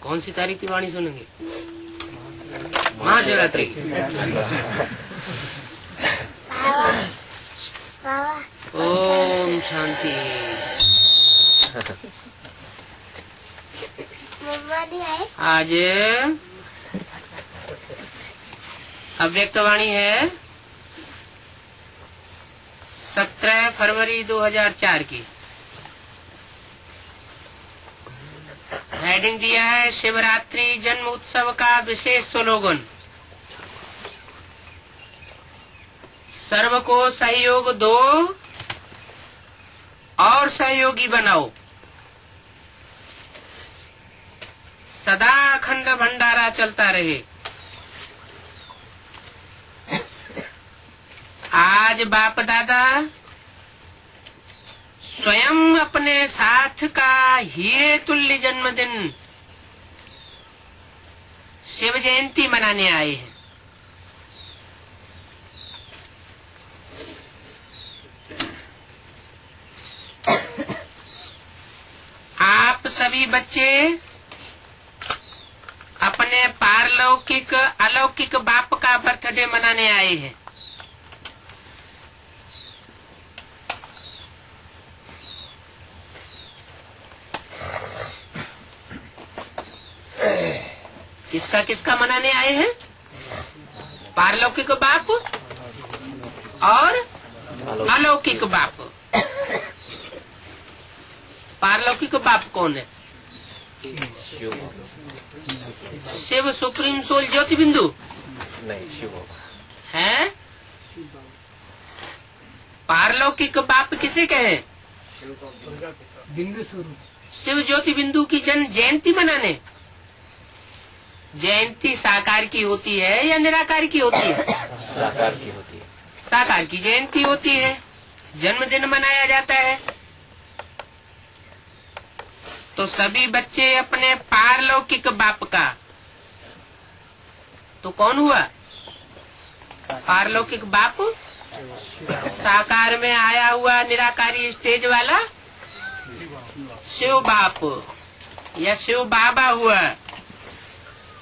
कौन सी तारीख की वाणी सुनेंगे? महाशिवरात्रि की। ओम शांति। आज अव्यक्त वाणी है 17 फरवरी 2004 की। हेडिंग दिया है शिवरात्रि जन्म उत्सव का विशेष स्लोगन, सर्व को सहयोग दो और सहयोगी बनाओ, सदा अखंड भंडारा चलता रहे। आज बाप दादा स्वयं अपने साथ का हीरे तुल्य जन्मदिन शिव जयंती मनाने आए हैं। आप सभी बच्चे अपने पारलौकिक अलौकिक बाप का बर्थडे मनाने आए हैं। किसका किसका मनाने आए हैं? पारलौकिक बाप और अलौकिक बाप। पारलौकिक बाप कौन है? शिव सुप्रीम सोल ज्योति बिंदु नहीं, शिव है। पारलौकिक बाप किसे कहे? बिंदु स्वरूप शिव ज्योति बिंदु की जयंती मनाने। जयंती साकार की होती है या निराकार की होती है? साकार की होती है। साकार की जयंती होती है, जन्मदिन मनाया जाता है। तो सभी बच्चे अपने पारलौकिक बाप का, तो कौन हुआ पारलौकिक बाप? साकार में आया हुआ निराकारी स्टेज वाला शिव बाप या शिव बाबा हुआ।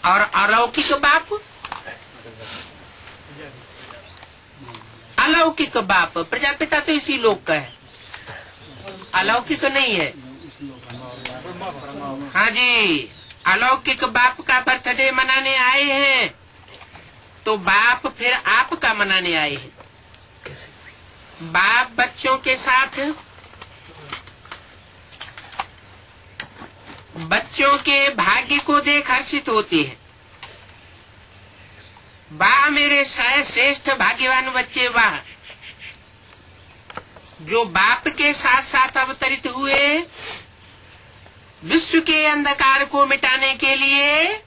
और अलौकिक बाप, अलौकिक बाप प्रजापिता तो इसी लोक का है, अलौकिक नहीं है। हाँ जी, अलौकिक बाप का बर्थडे मनाने आए हैं, तो बाप फिर आपका मनाने आए हैं। बाप बच्चों के साथ बच्चों के भाग्य को देख हर्षित होती है। वाह मेरे श्रेष्ठ भाग्यवान बच्चे, वाह, जो बाप के साथ साथ अवतरित हुए विश्व के अंधकार को मिटाने के लिए।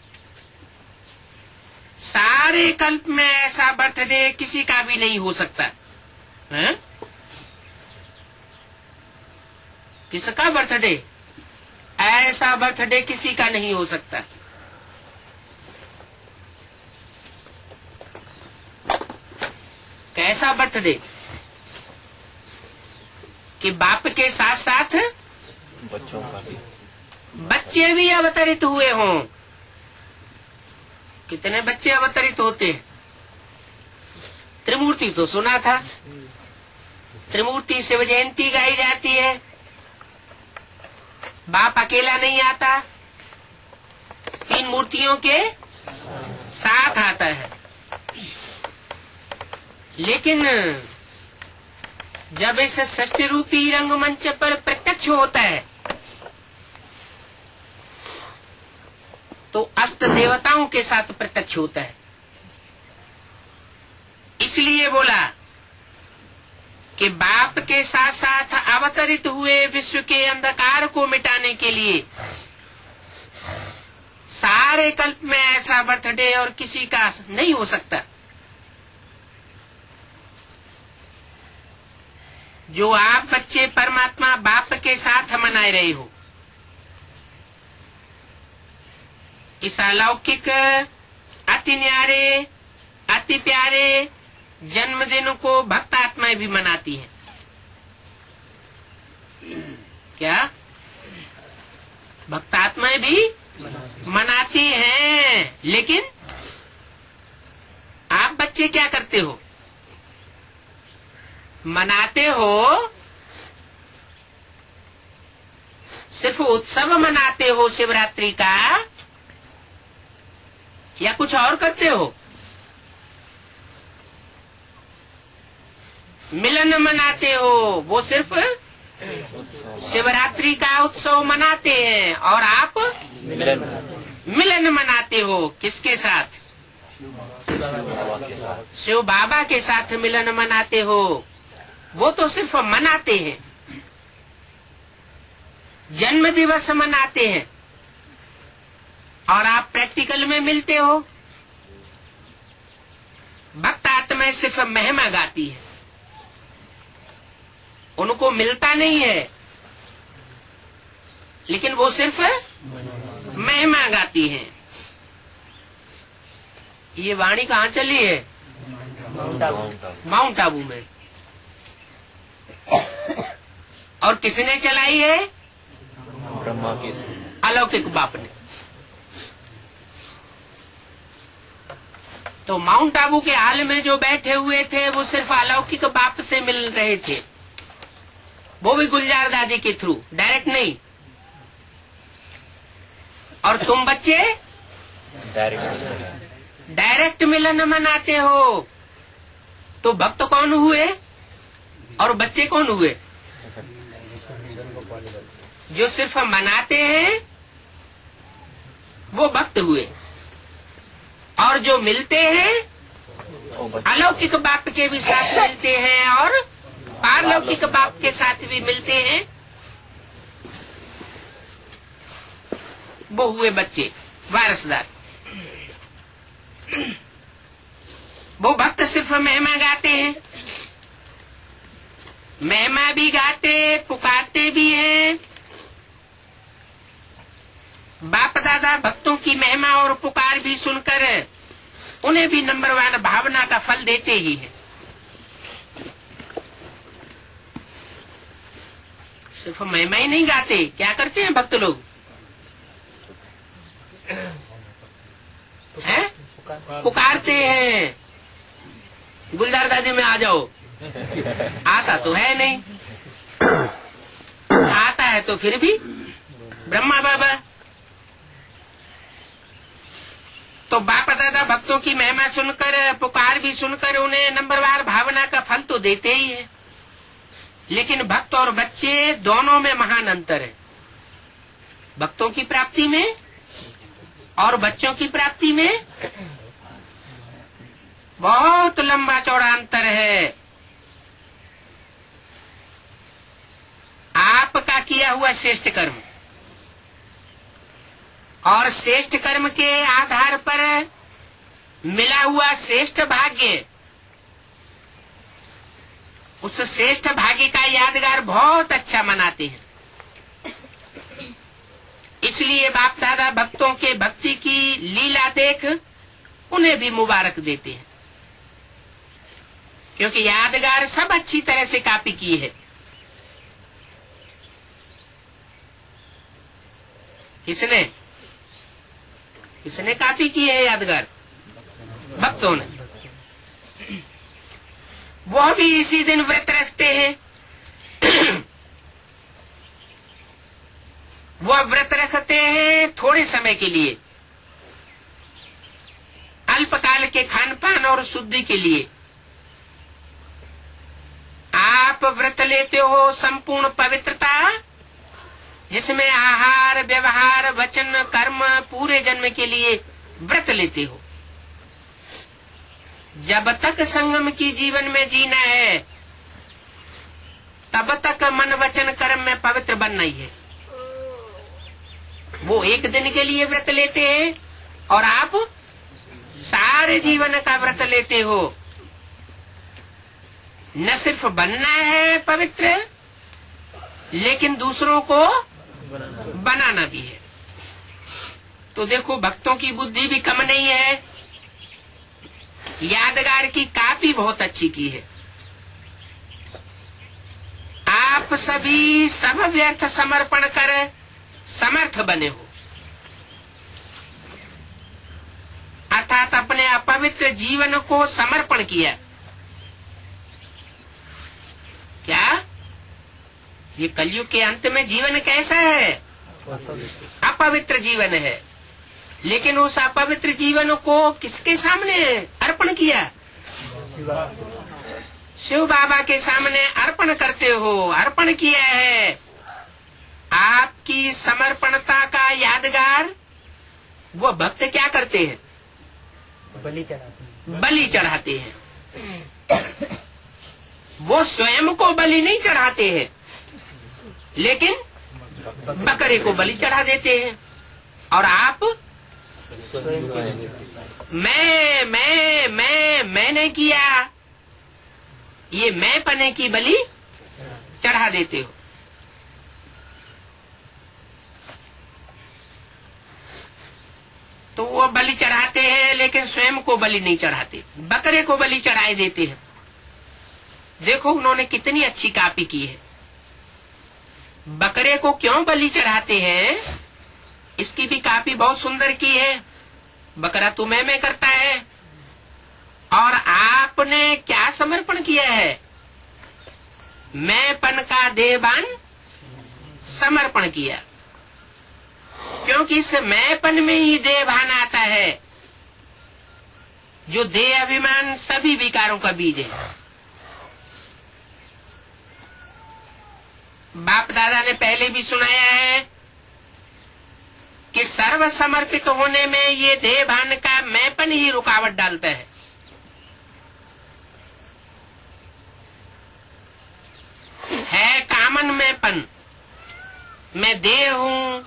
सारे कल्प में ऐसा बर्थडे किसी का भी नहीं हो सकता है। किसका बर्थडे? ऐसा बर्थडे किसी का नहीं हो सकता। कैसा बर्थडे कि बाप के साथ साथ बच्चों का भी, बच्चे भी अवतरित हुए हों। कितने बच्चे अवतरित होते हैं? त्रिमूर्ति तो सुना था, त्रिमूर्ति शिव जयंती गाई जाती है। बाप अकेला नहीं आता, 3 मूर्तियों के साथ आता है। लेकिन जब इस षष्ठ रूपी रंगमंच पर प्रत्यक्ष होता है तो अष्ट देवताओं के साथ प्रत्यक्ष होता है। इसलिए बोला कि बाप के साथ साथ अवतरित हुए विश्व के अंधकार को मिटाने के लिए सारे कल्प में ऐसा बर्थडे और किसी का नहीं हो सकता। जो आप बच्चे परमात्मा बाप के साथ मनाए रहे हो, इस अलौकिक अति न्यारे अति प्यारे जन्मदिन को भक्त आत्माएं भी मनाती हैं। क्या भक्त आत्माएं भी मनाते हैं, लेकिन आप बच्चे क्या करते हो? मनाते हो, सिर्फ उत्सव मनाते हो शिवरात्रि का, या कुछ और करते हो? मिलन मनाते हो, वो सिर्फ शिवरात्रि का उत्सव मनाते हैं। और आप मिलन मनाते हो किसके साथ? शिव बाबा के साथ मिलन मनाते हो। वो तो सिर्फ मनाते हैं, जन्म दिवस मनाते हैं, और आप प्रैक्टिकल में मिलते हो। भक्त आत्मा सिर्फ महिमा गाती है, उनको मिलता नहीं है, लेकिन वो सिर्फ महिमा गाती हैं। ये वाणी कहाँ चली है? माउंट आबू में। और किसने चलाई है? ब्रह्मा की अलौकिक बाप ने। तो माउंट आबू के हाल में जो बैठे हुए थे वो सिर्फ अलौकिक बाप से मिल रहे थे, वो भी गुलजार दादी के थ्रू, डायरेक्ट नहीं। और तुम बच्चे डायरेक्ट मिलन मनाते हो। तो भक्त कौन हुए और बच्चे कौन हुए? जो सिर्फ मनाते हैं वो भक्त हुए, और जो मिलते हैं अलौकिक बाप के भी साथ मिलते हैं और पारलौकिक बाप के साथ भी मिलते हैं, वो हुए बच्चे, वारसदार। वो भक्त सिर्फ महिमा गाते हैं, महिमा भी गाते, पुकारते भी हैं। बाप दादा भक्तों की महिमा और पुकार भी सुनकर उन्हें भी नंबर 1 भावना का फल देते ही हैं। सिर्फ महिमा ही नहीं गाते, क्या करते हैं भक्त लोग? हैं? पुकारते हैं, गुलजार दादी में आ जाओ। आता तो है नहीं, आता है तो फिर भी ब्रह्मा बाबा। तो बाप दादा भक्तों की महिमा सुनकर, पुकार भी सुनकर उन्हें नंबरवार भावना का फल तो देते ही है। लेकिन भक्त और बच्चे दोनों में महान अंतर है। भक्तों की प्राप्ति में और बच्चों की प्राप्ति में बहुत लंबा चौड़ा अंतर है। आपका किया हुआ श्रेष्ठ कर्म और श्रेष्ठ कर्म के आधार पर मिला हुआ श्रेष्ठ भाग्य, उस श्रेष्ठ भाग्य का यादगार बहुत अच्छा मनाते हैं। इसलिए बाप दादा भक्तों के भक्ति की लीला देख उन्हें भी मुबारक देते हैं, क्योंकि यादगार सब अच्छी तरह से कॉपी की है। किसने कॉपी की है यादगार? भक्तों ने। वो भी इसी दिन व्रत रखते हैं। वो व्रत रखते हैं थोड़े समय के लिए, अल्पकाल के खान पान और शुद्धि के लिए। आप व्रत लेते हो संपूर्ण पवित्रता, जिसमें आहार, व्यवहार, वचन, कर्म पूरे जन्म के लिए व्रत लेते हो। जब तक संगम की जीवन में जीना है, तब तक मन, वचन, कर्म में पवित्र बनना ही है। वो एक दिन के लिए व्रत लेते हैं और आप सारे जीवन का व्रत लेते हो। न सिर्फ बनना है पवित्र, लेकिन दूसरों को बनाना भी है। तो देखो, भक्तों की बुद्धि भी कम नहीं है, यादगार की कॉपी बहुत अच्छी की है। आप सभी सब व्यर्थ समर्पण कर समर्थ बने हो। अपवित्र जीवन को समर्पण किया। क्या ये कलयुग के अंत में जीवन कैसा है? अपवित्र जीवन है। लेकिन उस अपवित्र जीवन को किसके सामने अर्पण किया? शिव बाबा के सामने अर्पण करते हो, अर्पण किया है। आपकी समर्पणता का यादगार वो भक्त क्या करते हैं? बलि चढ़ाते हैं। वो स्वयं को बलि नहीं चढ़ाते हैं, लेकिन बकरे को बलि चढ़ा देते हैं। और आप मैंने किया, ये मैं पने की बलि चढ़ा देते हो। तो वो बलि चढ़ाते हैं, लेकिन स्वयं को बलि नहीं चढ़ाते, बकरे को बलि चढ़ाए देते हैं। देखो उन्होंने कितनी अच्छी कॉपी की है। बकरे को क्यों बलि चढ़ाते हैं, इसकी भी कॉपी बहुत सुंदर की है। बकरा तो मैं करता है, और आपने क्या समर्पण किया है? मैंपन का देहभान समर्पण किया। क्योंकि इस मैंपन में ही देहभान आता है, जो देह अभिमान सभी विकारों का बीज है। बाप दादा ने पहले भी सुनाया है कि सर्व समर्पित होने में ये देहभान का मैंपन ही रुकावट डालता है कामन मैंपन। मैं देह हूँ,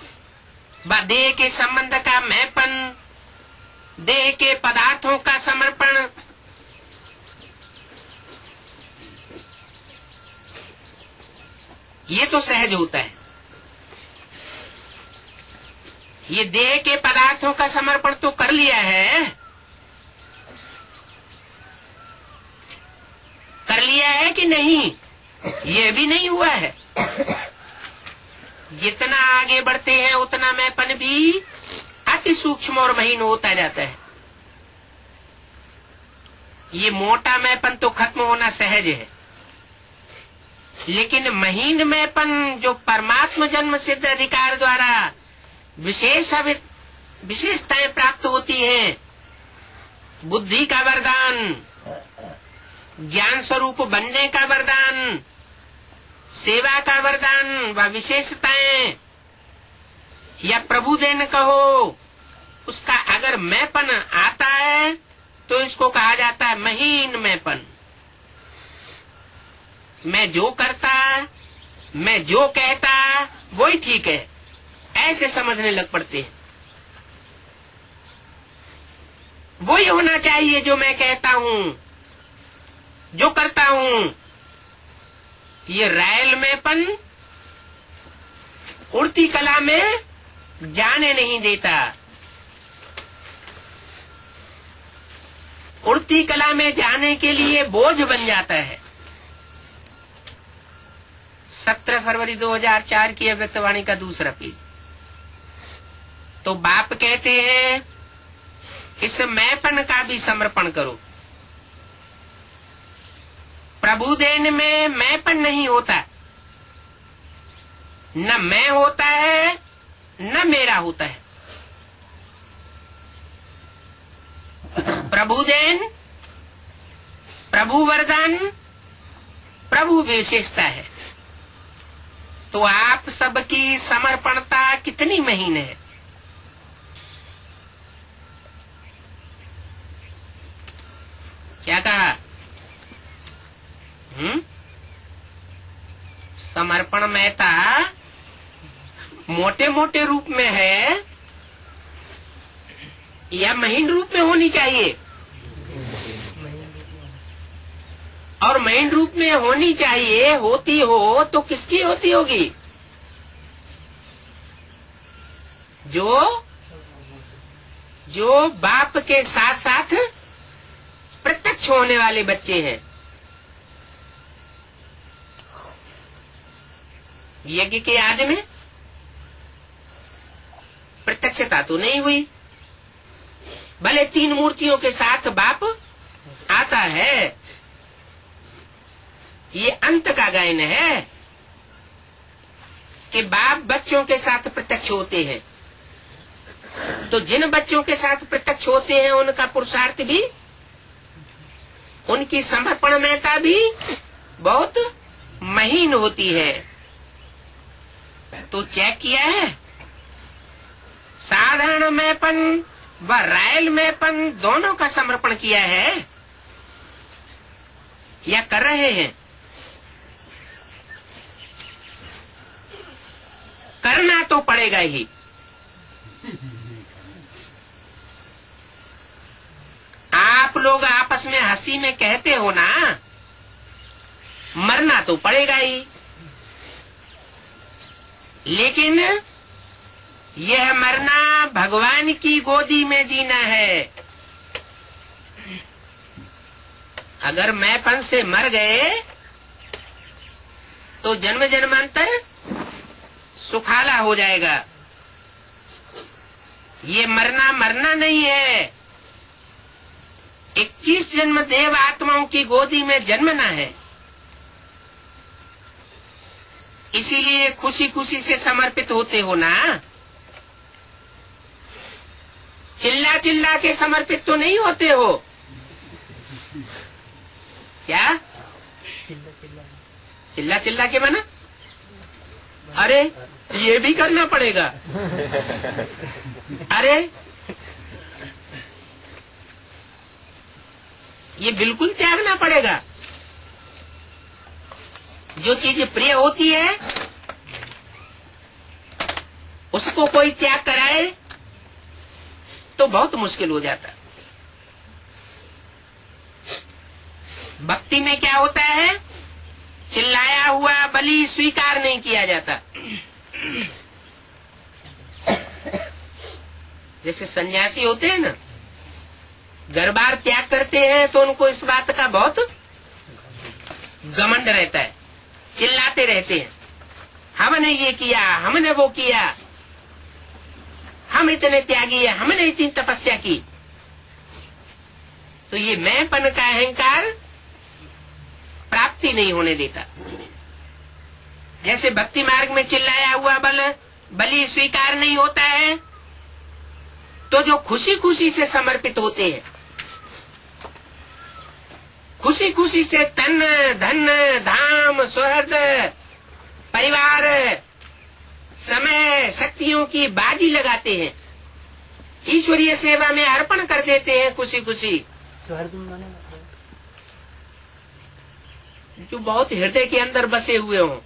देह के संबंध का मैंपन, देह के पदार्थों का समर्पण। ये तो सहज होता है। ये देह के पदार्थों का समर्पण तो कर लिया है, कर लिया है कि नहीं, ये भी नहीं हुआ है। जितना आगे बढ़ते हैं उतना मैंपन भी अति सूक्ष्म और महीन होता जाता है। ये मोटा मैंपन तो खत्म होना सहज है, लेकिन महीन मैंपन जो परमात्मा जन्म सिद्ध अधिकार द्वारा विशेषताएं प्राप्त होती हैं, बुद्धि का वरदान, ज्ञान स्वरूप बनने का वरदान, सेवा का वरदान व विशेषताएं, या प्रभु देन कहो, उसका अगर मैंपन आता है तो इसको कहा जाता है महीन मैंपन। मैं जो करता, मैं जो कहता वही ठीक है, ऐसे समझने लग पड़ते हैं। वही होना चाहिए जो मैं कहता हूँ, जो करता हूँ। ये रायल मैंपन उड़ती कला में जाने नहीं देता। उड़ती कला में जाने के लिए बोझ बन जाता है। 17 फरवरी 2004 की अव्यक्तवाणी का दूसरा पेज। तो बाप कहते हैं इस मैंपन का भी समर्पण करो। प्रभु देन में मैंपन नहीं होता, न मैं होता है न मेरा होता है। प्रभु देन, प्रभु वरदान, प्रभु विशेषता है। तो आप सबकी समर्पणता कितनी महीन है। क्या कहा? समर्पण महता मोटे मोटे रूप में है या महीन रूप में होनी चाहिए? और महीन रूप में होनी चाहिए। होती हो तो किसकी होती होगी? जो बाप के साथ साथ प्रत्यक्ष होने वाले बच्चे हैं। यज्ञ के आदि में प्रत्यक्षता तो नहीं हुई, भले 3 मूर्तियों के साथ बाप आता है, ये अंत का गायन है कि बाप बच्चों के साथ प्रत्यक्ष होते हैं। तो जिन बच्चों के साथ प्रत्यक्ष होते हैं उनका पुरुषार्थ भी, उनकी समर्पणमयता भी बहुत महीन होती है। तो चेक किया है, साधारण मैपन व रायल मैपन दोनों का समर्पण किया है या कर रहे हैं? करना तो पड़ेगा ही। आप लोग आपस में हंसी में कहते हो ना, मरना तो पड़ेगा ही, लेकिन यह मरना भगवान की गोदी में जीना है। अगर मैंपन से मर गए तो जन्म जन्मांतर सुखाला हो जाएगा। ये मरना नहीं है, 21 जन्म देव आत्माओं की गोदी में जन्मना है। इसीलिए खुशी खुशी से समर्पित होते हो ना। चिल्ला चिल्ला के समर्पित तो नहीं होते हो क्या? चिल्ला चिल्ला के बना, अरे ये भी करना पड़ेगा, अरे ये बिल्कुल त्यागना पड़ेगा। जो चीज प्रिय होती है उसको कोई त्याग कराए तो बहुत मुश्किल हो जाता। भक्ति में क्या होता है, चिल्लाया हुआ बलि स्वीकार नहीं किया जाता। जैसे सन्यासी होते हैं ना, घर बार त्याग करते हैं तो उनको इस बात का बहुत घमंड रहता है, चिल्लाते रहते हैं, हमने ये किया, हमने वो किया, हम इतने त्यागी है, हमने इतनी तपस्या की। तो ये मैंपन का अहंकार प्राप्ति नहीं होने देता। जैसे भक्ति मार्ग में चिल्लाया हुआ बलि स्वीकार नहीं होता है, तो जो खुशी खुशी से समर्पित होते हैं, खुशी खुशी से तन धन धाम सुहृद परिवार समय शक्तियों की बाजी लगाते हैं, ईश्वरीय सेवा में अर्पण कर देते हैं खुशी खुशी, जो बहुत हृदय के अंदर बसे हुए हों,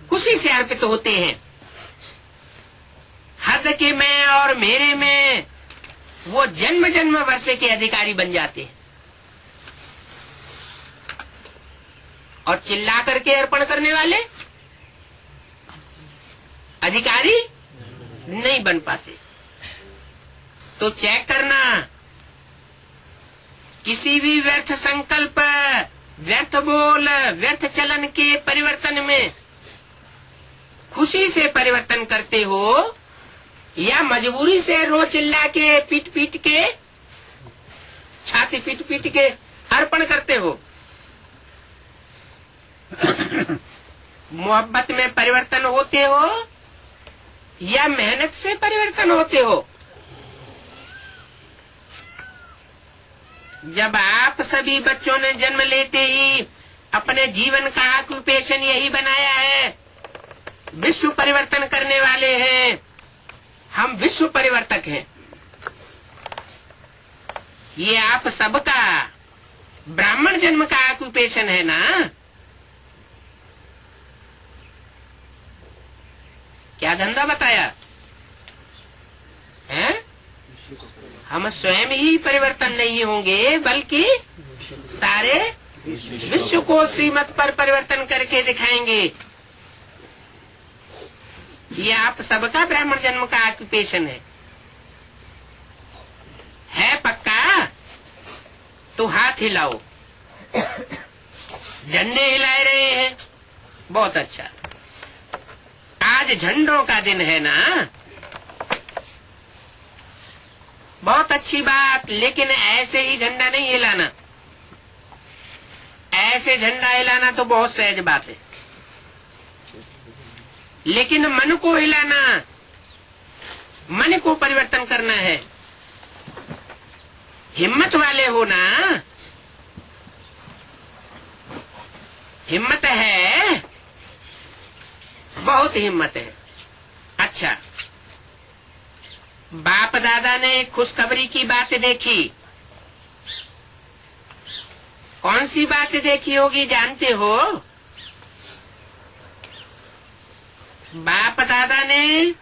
खुशी से अर्पित होते हैं। हद के मैं और मेरे में वो जन्म जन्म वर्षे के अधिकारी बन जाते हैं और चिल्ला करके अर्पण करने वाले अधिकारी नहीं बन पाते। तो चेक करना, किसी भी व्यर्थ संकल्प, व्यर्थ बोल, व्यर्थ चलन के परिवर्तन में खुशी से परिवर्तन करते हो या मजबूरी से रो चिल्ला के पीट पीट के छाती पीट पीट के अर्पण करते हो। मोहब्बत में परिवर्तन होते हो या मेहनत से परिवर्तन होते हो? जब आप सभी बच्चों ने जन्म लेते ही अपने जीवन का ऑक्यूपेशन यही बनाया है, विश्व परिवर्तन करने वाले हैं, हम विश्व परिवर्तक हैं, ये आप सबका ब्राह्मण जन्म का ऑक्यूपेशन है ना? क्या धंधा बताया है? हम स्वयं ही परिवर्तन नहीं होंगे बल्कि सारे विश्व को श्रीमत पर परिवर्तन करके दिखाएंगे। ये आप सबका ब्राह्मण जन्म का ऑक्यूपेशन है पक्का? तो हाथ हिलाओ। झंडे हिला रहे हैं, बहुत अच्छा। आज झंडों का दिन है ना, बहुत अच्छी बात, लेकिन ऐसे ही झंडा नहीं हिलाना। ऐसे झंडा हिलाना तो बहुत सहज बात है, लेकिन मन को हिलाना, मन को परिवर्तन करना है। हिम्मत वाले हो ना, हिम्मत है, बहुत हिम्मत है। अच्छा, बाप दादा ने खुशखबरी की बात देखी। कौन सी बात देखी होगी जानते हो? बाप दादा ने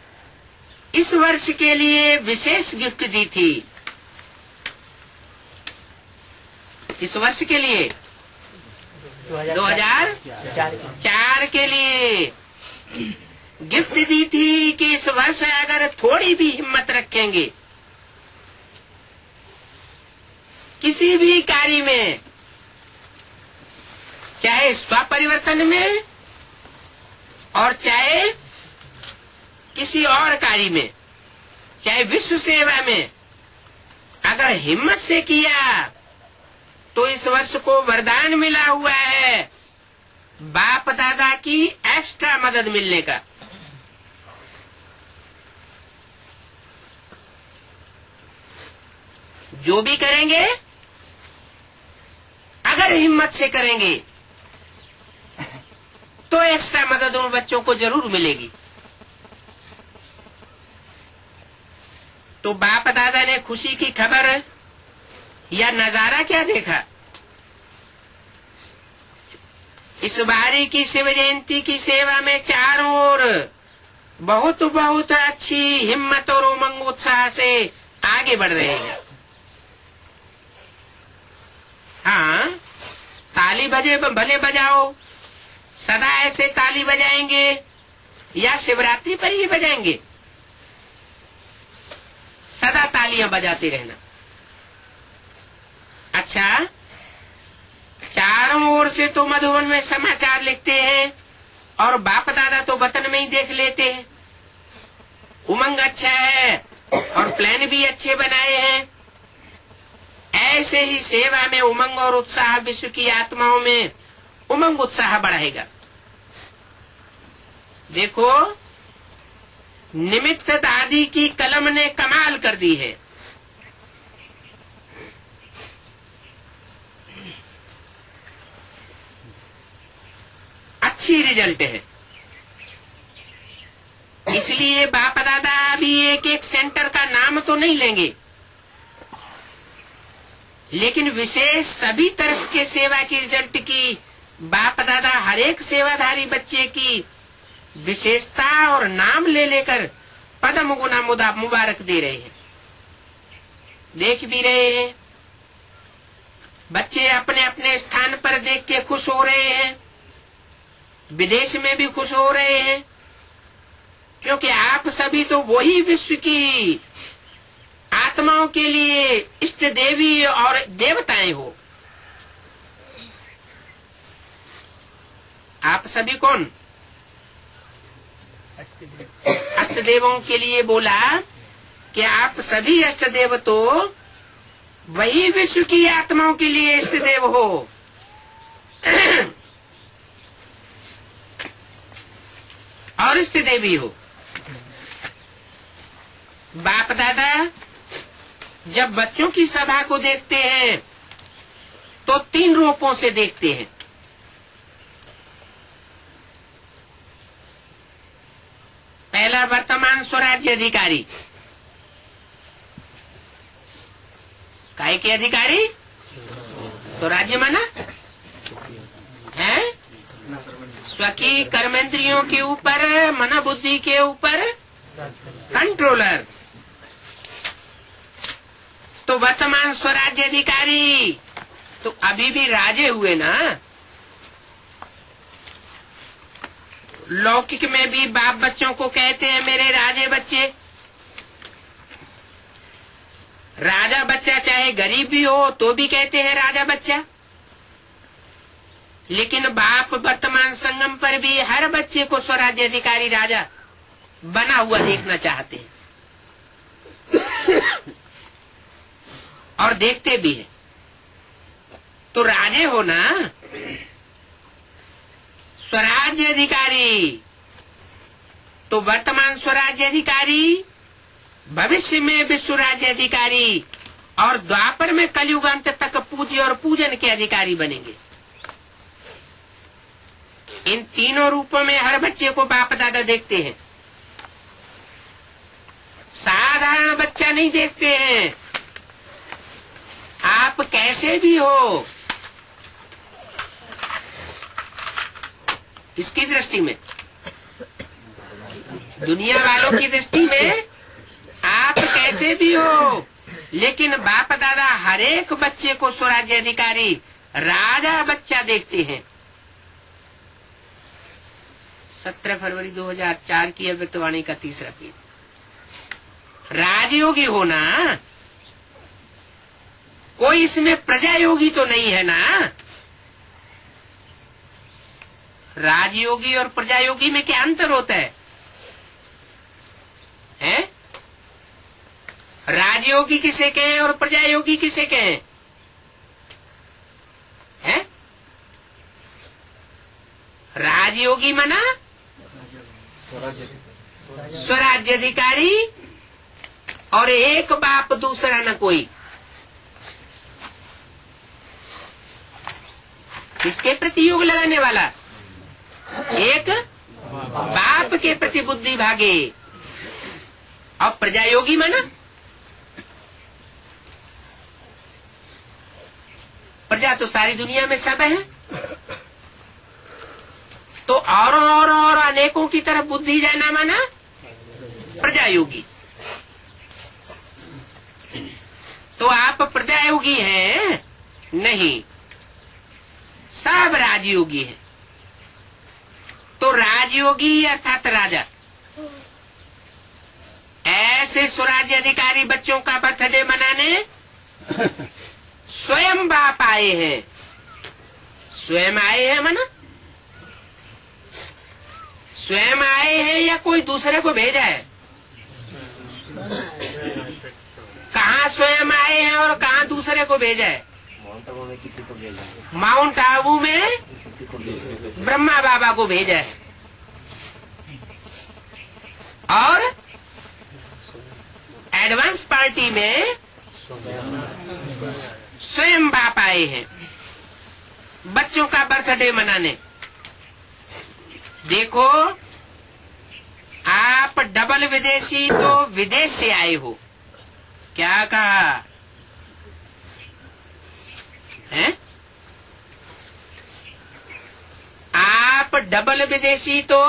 इस वर्ष के लिए विशेष गिफ्ट दी थी। इस वर्ष के लिए 2004 के लिए गिफ्ट दी थी कि इस वर्ष अगर थोड़ी भी हिम्मत रखेंगे किसी भी कार्य में, चाहे स्वपरिवर्तन में और चाहे किसी और कार्य में, चाहे विश्व सेवा में, अगर हिम्मत से किया तो इस वर्ष को वरदान मिला हुआ है बाप दादा की एक्स्ट्रा मदद मिलने का। जो भी करेंगे अगर हिम्मत से करेंगे तो एक्स्ट्रा मदद उन बच्चों को जरूर मिलेगी। तो बाप दादा ने खुशी की खबर या नजारा क्या देखा? इस बारी की शिव जयंती की सेवा में चारों ओर बहुत बहुत अच्छी हिम्मत और उमंग उत्साह से आगे बढ़ रहे हैं। हाँ, ताली भले बजाओ, सदा ऐसे ताली बजाएंगे या शिवरात्रि पर ही बजाएंगे? सदा तालियां बजाते रहना। अच्छा, चारों ओर से तो मधुबन में समाचार लिखते हैं और बाप दादा तो वतन में ही देख लेते हैं। उमंग अच्छा है और प्लान भी अच्छे बनाए हैं। ऐसे ही सेवा में उमंग और उत्साह विश्व की आत्माओं में उमंग उत्साह बढ़ाएगा। देखो, निमित्त दादी की कलम ने कमाल कर दी है। अच्छी रिजल्ट है। इसलिए बाप दादा अभी एक एक सेंटर का नाम तो नहीं लेंगे, लेकिन विशेष सभी तरफ के सेवा की रिजल्ट की बाप दादा हर एक सेवाधारी बच्चे की विशेषता और नाम ले लेकर पदम गुना मुबारक दे रहे हैं। देख भी रहे हैं, बच्चे अपने अपने स्थान पर देख के खुश हो रहे हैं, विदेश में भी खुश हो रहे हैं, क्योंकि आप सभी तो वही विश्व की आत्माओं के लिए इष्ट देवी और देवताएं हो। आप सभी कौन? अष्ट देवों के लिए बोला कि आप सभी अष्ट देव तो वही विश्व की आत्माओं के लिए इष्ट देव हो। और इष्ट देवी हो। बाप दादा जब बच्चों की सभा को देखते हैं तो 3 रूपों से देखते हैं। पहला, वर्तमान स्वराज्य अधिकारी। काय के अधिकारी? स्वराज्य माना है स्वकीय कर्मेंद्रियों के ऊपर, मना बुद्धि के ऊपर कंट्रोलर। तो वर्तमान स्वराज्य अधिकारी तो अभी भी राजे हुए ना। लौकिक में भी बाप बच्चों को कहते हैं मेरे राजे बच्चे। राजा बच्चा चाहे गरीब भी हो तो भी कहते हैं राजा बच्चा। लेकिन बाप वर्तमान संगम पर भी हर बच्चे को स्वराज्य अधिकारी राजा बना हुआ देखना चाहते हैं। और देखते भी हैं। तो राजे हो ना, स्वराज्य अधिकारी, तो वर्तमान स्वराज्य अधिकारी, भविष्य में विश्व राज्य अधिकारी और द्वापर में कलयुगांत तक पूज्य और पूजन के अधिकारी बनेंगे। इन तीनों रूपों में हर बच्चे को बाप दादा देखते हैं। साधारण बच्चा नहीं देखते हैं। आप कैसे भी हो, इसकी दृष्टि में, दुनिया वालों की दृष्टि में आप कैसे भी हो, लेकिन बाप दादा हर एक बच्चे को स्वराज्य अधिकारी, राजा बच्चा देखते हैं। 17 फरवरी 2004 की अव्यक्तवाणी का तीसरा पेज। राजयोगी होना, कोई इसमें प्रजा योगी तो नहीं है ना। राजयोगी और प्रजा योगी में क्या अंतर होता है? हैं? राजयोगी किसे कहें और प्रजा योगी किसे कहें? हैं? राजयोगी मना स्वराज्य अधिकारी, और एक बाप दूसरा न कोई। किसके प्रति योग लगाने वाला? एक बाप के प्रति बुद्धि भागे। और प्रजा योगी माना प्रजा तो सारी दुनिया में सब है, तो और अनेकों की तरफ बुद्धि जाना माना प्रजा योगी। तो आप प्रजा योगी हैं? नहीं, सब राजयोगी हैं। तो राजयोगी अर्थात राजा, ऐसे स्वराज्य अधिकारी बच्चों का बर्थडे मनाने स्वयं बाप आए हैं। स्वयं आए हैं मना, स्वयं आए हैं या कोई दूसरे को भेजा है? कहाँ स्वयं आए हैं और कहाँ दूसरे को भेजा है? माउंट आबू में ब्रह्मा बाबा को भेजा है, और एडवांस पार्टी में स्वयं बाप आए हैं बच्चों का बर्थडे मनाने। देखो, आप डबल विदेशी तो विदेश से आए हो। क्या कहा है? आप डबल विदेशी तो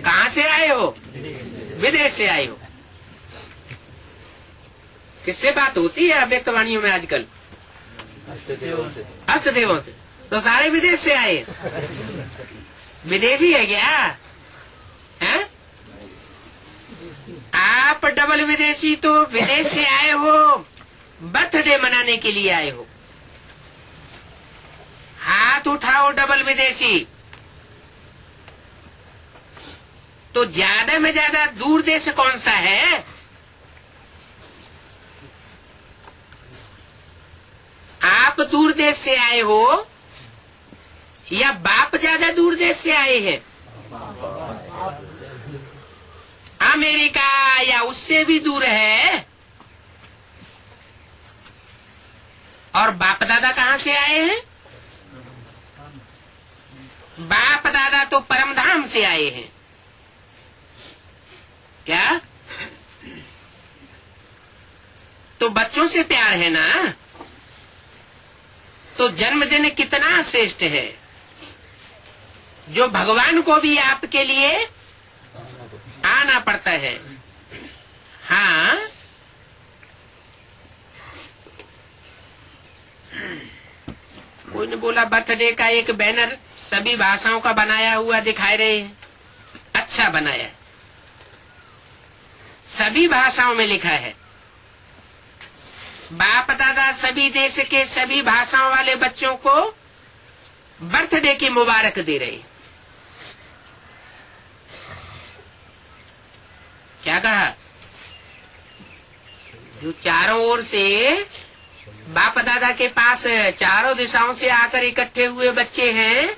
कहाँ से आए हो? विदेश से आए हो। किससे बात होती है अव्यक्तवाणियों में आजकल? अष्टदेवों से। तो सारे विदेश से आए। विदेशी है क्या है? आप डबल विदेशी तो विदेश से आए हो, बर्थडे मनाने के लिए आए हो। हाथ उठाओ डबल विदेशी। तो ज्यादा में ज्यादा दूर देश कौन सा है? आप दूर देश से आए हो या बाप ज्यादा दूर देश से आए हैं? अमेरिका या उससे भी दूर है। और बाप दादा कहाँ से आए हैं? बाप दादा तो परमधाम से आए हैं। क्या? तो बच्चों से प्यार है ना। तो जन्मदिन कितना श्रेष्ठ है, जो भगवान को भी आपके लिए आना पड़ता है। हाँ, कोई ने बोला बर्थडे का एक बैनर सभी भाषाओं का बनाया हुआ दिखाई रहे हैं। अच्छा बनाया है, सभी भाषाओं में लिखा है। बाप दादा सभी देश के सभी भाषाओं वाले बच्चों को बर्थडे की मुबारक दे रहे। क्या कहा? जो चारों ओर से बाप दादा के पास चारों दिशाओं से आकर इकट्ठे हुए बच्चे हैं।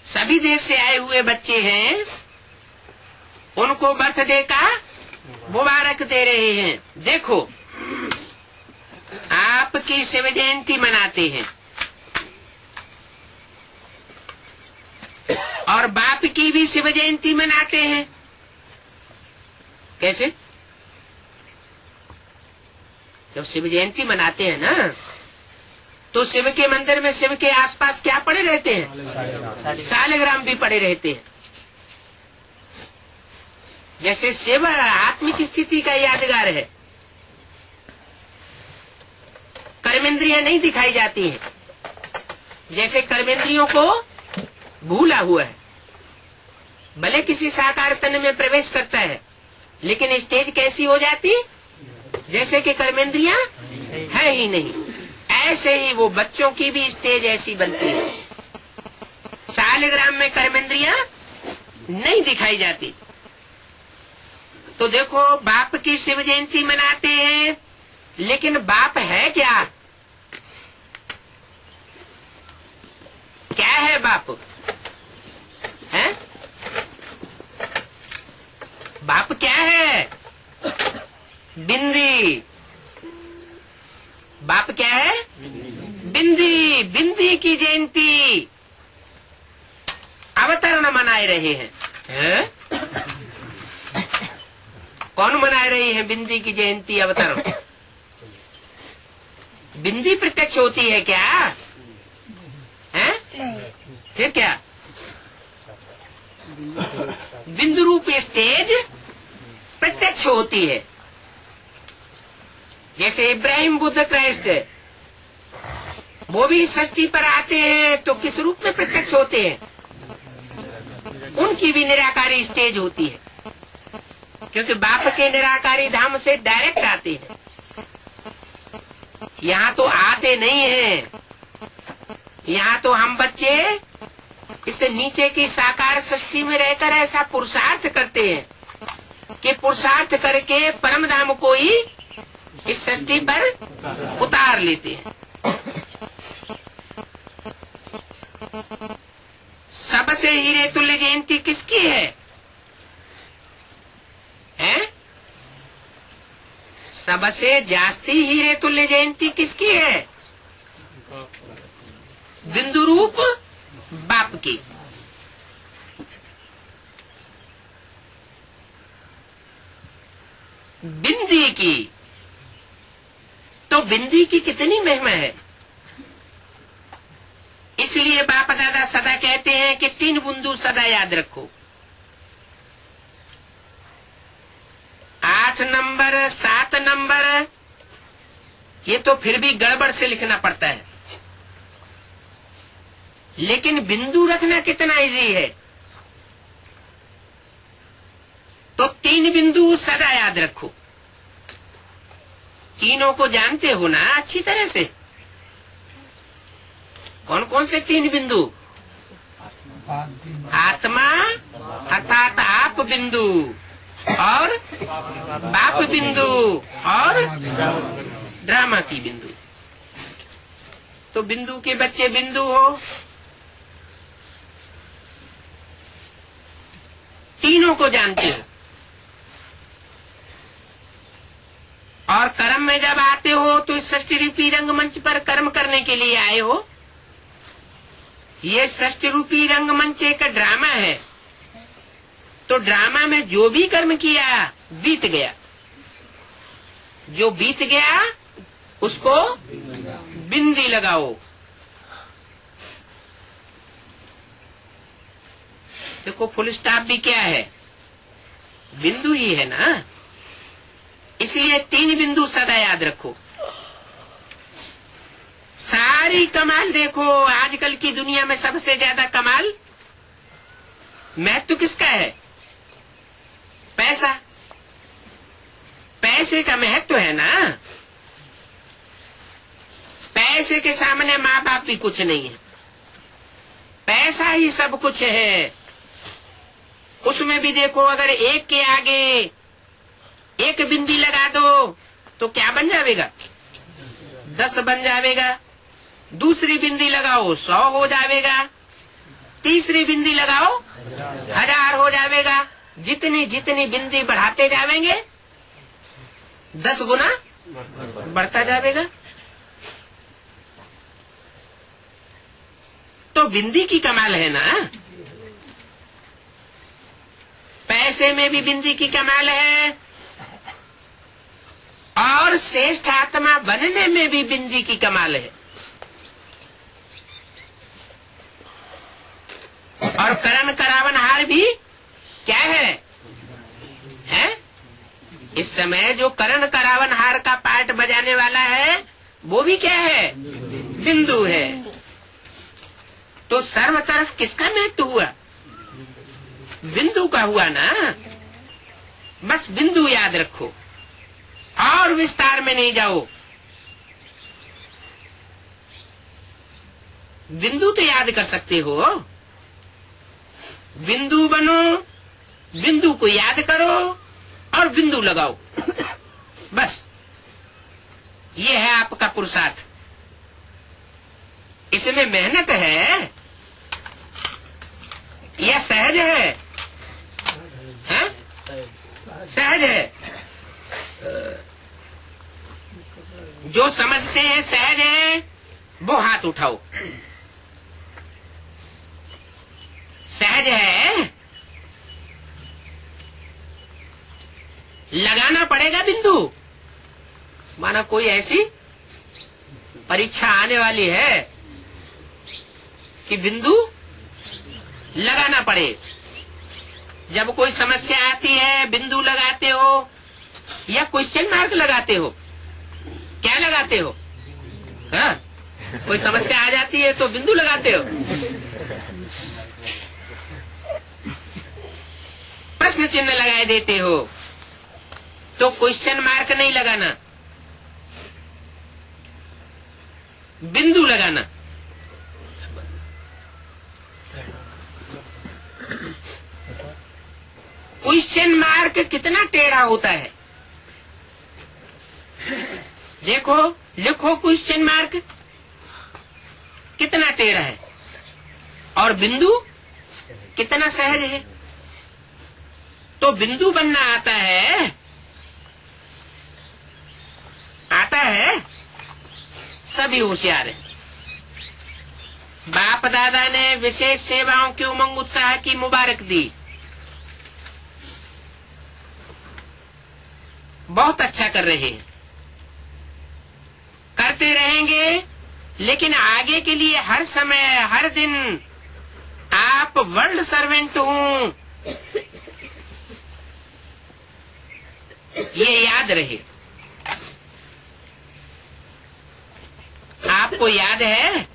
सभी देश से आए हुए बच्चे हैं। उनको बर्थडे का मुबारक दे रहे हैं। देखो, आपकी शिव जयंती मनाते हैं और बाप की भी शिव जयंती मनाते हैं। कैसे? जब शिव जयंती मनाते हैं ना, तो शिव के मंदिर में शिव के आसपास क्या पड़े रहते हैं? शालिग्राम भी पड़े रहते हैं। जैसे शिव आत्मिक स्थिति का यादगार है। कर्मेंद्रियां नहीं दिखाई जाती हैं। जैसे कर्मेंद्रियों को भूला हुआ है, भले किसी साकार तन में प्रवेश करता है, लेकिन स्टेज कैसी हो जाती? जैसे कि कर्मेंद्रियां है ही नहीं। ऐसे ही वो बच्चों की भी स्टेज ऐसी बनती है। शालिग्राम में कर्मेंद्रियां नहीं दिखाई जाती। तो देखो, बाप की शिव जयंती मनाते हैं, लेकिन बाप है क्या? क्या है बाप? है? बाप क्या है? बिंदी। बाप क्या है? बिंदी। बिंदी की जयंती अवतरण मनाए रहे हैं। है? कौन मनाए रही है बिंदी की जयंती अवतरण? बिंदी प्रत्यक्ष होती है क्या? है? फिर क्या? बिंदु रूप स्टेज प्रत्यक्ष होती है। जैसे इब्राहिम, बुद्ध, क्राइस्ट, वो भी सृष्टि पर आते हैं तो किस रूप में प्रत्यक्ष होते हैं? उनकी भी निराकारी स्टेज होती है, क्योंकि बाप के निराकारी धाम से डायरेक्ट आते हैं। यहाँ तो आते नहीं हैं। यहाँ तो हम बच्चे इस नीचे की साकार सृष्टि में रहकर ऐसा पुरुषार्थ करते हैं कि पुरुषार्थ करके परम धाम को ही इस सृष्टि पर उतार लेते हैं। सबसे हीरे तुल्य जयंती किसकी है? हैं? सबसे जास्ती हीरे तुल्य जयंती किसकी है? बिंदु रूप बाप की। बिंदी की। तो बिंदी की कितनी महिमा है। इसलिए बाप दादा सदा कहते हैं कि 3 बिंदु सदा याद रखो। 8 नंबर, 7 नंबर, ये तो फिर भी गड़बड़ से लिखना पड़ता है, लेकिन बिंदु रखना कितना इजी है। तो 3 बिंदु सदा याद रखो। तीनों को जानते हो ना अच्छी तरह से? कौन कौन से 3 बिंदु? आत्मा अर्थात आप बिंदु, और बाप बिंदु, और ड्रामा की बिंदु। तो बिंदु के बच्चे बिंदु हो। तीनों को जानते हो। और कर्म में जब आते हो तो इस षष्ठी रूपी रंगमंच पर कर्म करने के लिए आए हो। ये षष्ठी रूपी रंगमंच एक ड्रामा है। तो ड्रामा में जो भी कर्म किया बीत गया। जो बीत गया उसको बिंदी लगाओ। देखो, फुल स्टॉप भी क्या है? बिंदु ही है ना। इसलिए 3 बिंदु सदा याद रखो। सारी कमाल देखो, आजकल की दुनिया में सबसे ज्यादा कमाल महत्व किसका है? पैसा। पैसे का महत्व है ना। पैसे के सामने माँ बाप भी कुछ नहीं है। पैसा ही सब कुछ है। उसमें भी देखो, अगर एक के आगे एक बिंदी लगा दो तो क्या बन जाएगा? 10 बन जाएगा। दूसरी बिंदी लगाओ 100 हो जाएगा। तीसरी बिंदी लगाओ 1000 हो जाएगा। जितनी जितनी बिंदी बढ़ाते जाएंगे 10 गुना बढ़ता जाएगा। तो बिंदी की कमाल है ना। पैसे में भी बिंदी की कमाल है और श्रेष्ठ आत्मा बनने में भी बिंदी की कमाल है। और करण करावनहार भी क्या है? इस समय जो करण करावनहार का पार्ट बजाने वाला है वो भी क्या है? बिंदु है। तो सर्व तरफ किसका महत्व हुआ? बिंदु का हुआ ना। बस बिंदु याद रखो और विस्तार में नहीं जाओ। बिंदु तो याद कर सकते हो। बिंदु बनो, बिंदु को याद करो और बिंदु लगाओ। बस ये है आपका पुरुषार्थ। इसमें मेहनत है या सहज है? हैं? सहज है। जो समझते हैं सहज है वो हाथ उठाओ। सहज है। लगाना पड़ेगा बिंदु। माना कोई ऐसी परीक्षा आने वाली है कि बिंदु लगाना पड़े। जब कोई समस्या आती है बिंदु लगाते हो या क्वेश्चन मार्क लगाते हो? क्या लगाते हो? हाँ? कोई समस्या आ जाती है तो बिंदु लगाते हो। प्रश्न चिन्ह लगाए देते हो तो क्वेश्चन मार्क नहीं लगाना, बिंदु लगाना। क्वेश्चन मार्क कितना टेढ़ा होता है देखो। लिखो क्वेश्चन मार्क कितना टेढ़ा है और बिंदु कितना सहज है। तो बिंदु बनना आता है? आता है। सभी होशियार है। बाप दादा ने विशेष सेवाओं के उमंग उत्साह की मुबारक दी। बहुत अच्छा कर रहे हैं, करते रहेंगे। लेकिन आगे के लिए हर समय हर दिन आप वर्ल्ड सर्वेंट हूं ये याद रहे। आपको याद है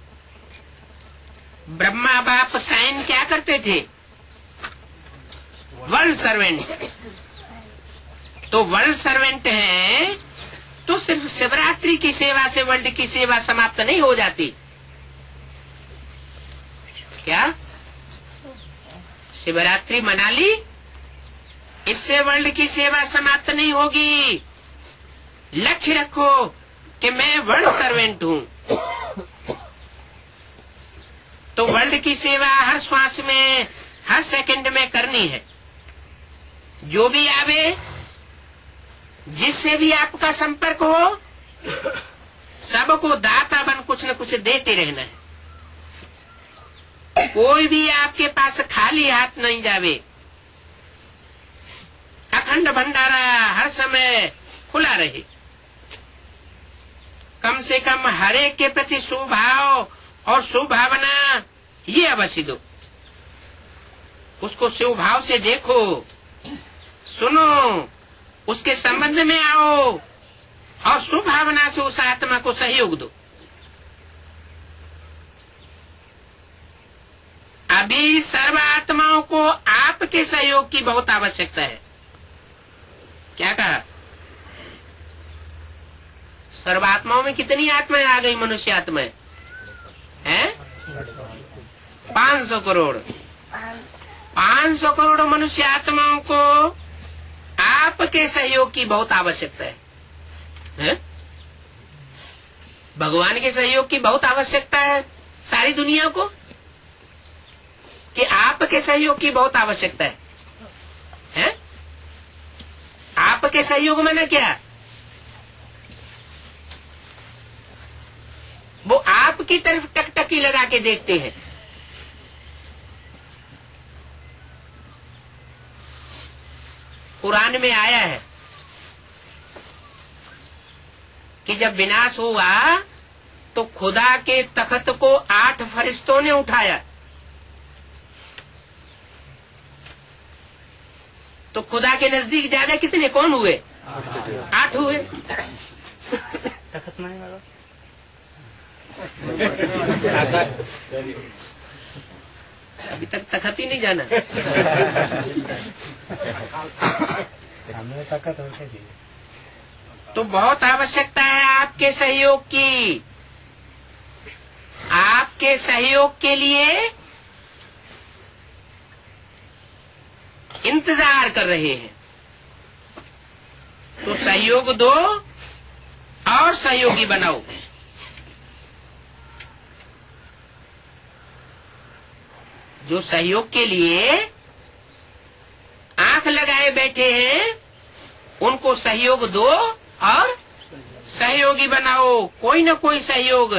ब्रह्मा बाप साइन क्या करते थे? World servant. तो वर्ल्ड सर्वेंट हैं तो सिर्फ शिवरात्रि की सेवा से वर्ल्ड की सेवा समाप्त नहीं हो जाती क्या? शिवरात्रि मना ली, इससे वर्ल्ड की सेवा समाप्त नहीं होगी। लक्ष्य रखो कि मैं वर्ल्ड सर्वेंट हूं। तो वर्ल्ड की सेवा हर श्वास में हर सेकंड में करनी है। जो भी आवे, जिससे भी आपका संपर्क हो, सबको दाता बन कुछ न कुछ देते रहना है। कोई भी आपके पास खाली हाथ नहीं जावे। अखंड भंडारा हर समय खुला रहे। कम से कम हर एक के प्रति सुभाव और सुभावना ये अवश्य दो। उसको सुभाव से देखो, सुनो, उसके संबंध में आओ और सुभावना से उस आत्मा को सहयोग दो। अभी सर्व आत्माओं को आपके सहयोग की बहुत आवश्यकता है। क्या कहा? सर्वात्माओं में कितनी आत्माएं आ गई? मनुष्य आत्माएं हैं 500 करोड़। 500 करोड़ मनुष्य आत्माओं को आप आपके सहयोग की बहुत आवश्यकता है? भगवान के सहयोग की बहुत आवश्यकता है सारी दुनिया को, कि आपके सहयोग की बहुत आवश्यकता है? आपके सहयोग में ना क्या, वो आपकी तरफ टकटकी लगा के देखते हैं। कुरान में आया है कि जब विनाश हुआ तो खुदा के तख्त को 8 फरिश्तों ने उठाया। तो खुदा के नजदीक ज्यादा कितने कौन हुए? 8 हुए। तखत नहीं वाला अभी तक तख्त ही नहीं जाना। सामने ताकत हो कैसी? तो बहुत आवश्यकता है आपके सहयोग की। आपके सहयोग के लिए इंतजार कर रहे हैं। तो सहयोग दो और सहयोगी बनाओ। जो सहयोग के लिए आंख लगाए बैठे हैं उनको सहयोग दो और सहयोगी बनाओ। कोई न कोई सहयोग,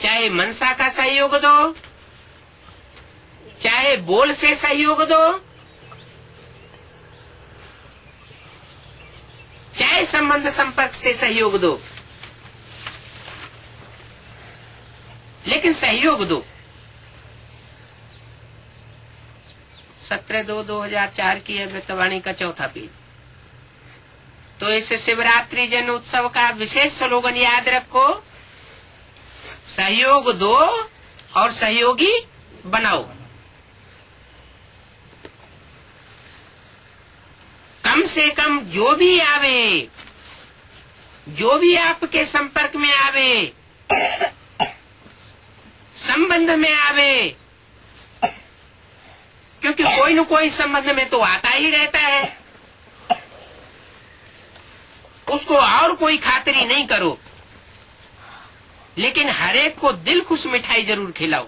चाहे मनसा का सहयोग दो, चाहे बोल से सहयोग दो, चाहे संबंध संपर्क से सहयोग दो, लेकिन सहयोग दो। 17/2/2004 की है वृत्तवाणी का 4था पेज। तो इस शिवरात्रि जन उत्सव का विशेष स्लोगन याद रखो, सहयोग दो और सहयोगी बनाओ। कम से कम जो भी आवे, जो भी आपके संपर्क में आवे, संबंध में आवे, क्योंकि कोई न कोई संबंध में तो आता ही रहता है, उसको और कोई खातिरी नहीं करो, लेकिन हर एक को दिल खुश मिठाई जरूर खिलाओ।